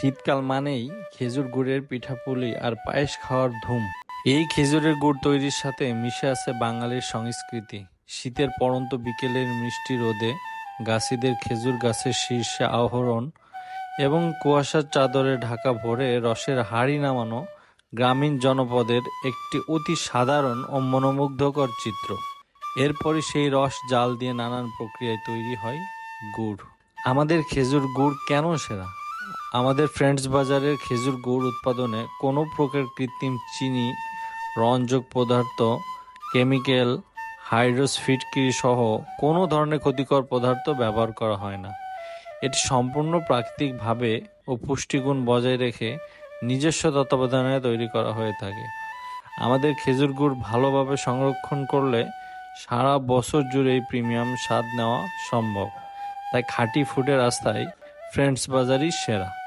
শীতকাল মানেই খেজুর গুড়ের পিঠাপুলি আর পায়েস খাওয়ার ধুম। এই খেজুরের গুড় তৈরির সাথে মিশে আছে বাঙালির সংস্কৃতি। শীতের পড়ন্ত বিকেলের মিষ্টি রোদে গাছিদের খেজুর গাছের শীর্ষে আহরণ এবং কুয়াশার চাদরে ঢাকা ভরে রসের হাঁড়ি নামানো গ্রামীণ জনপদের একটি অতি সাধারণ ও মনোমুগ্ধকর চিত্র। এরপরই সেই রস জাল দিয়ে নানান প্রক্রিয়ায় তৈরি হয় গুড়। আমাদের খেজুর গুড় কেন সেরা? আমাদের ফ্রেন্ডস বাজারের খেজুর গুড় উৎপাদনে কোনো প্রকার কৃত্রিম চিনি, রঞ্জক পদার্থ, কেমিক্যাল, হাইড্রোস ফিটকিরি সহ কোনো ধরনের ক্ষতিকর পদার্থ ব্যবহার করা হয় না। এটি সম্পূর্ণ প্রাকৃতিকভাবে ও পুষ্টিগুণ বজায় রেখে নিজস্ব তত্ত্বাবধানে তৈরি করা হয়ে থাকে। আমাদের খেজুর গুড় ভালোভাবে সংরক্ষণ করলে সারা বছর জুড়ে এই প্রিমিয়াম স্বাদ নেওয়া সম্ভব। তাই খাঁটি ফুডের রাস্তায় ফ্রেন্ডস বাজারই সেরা।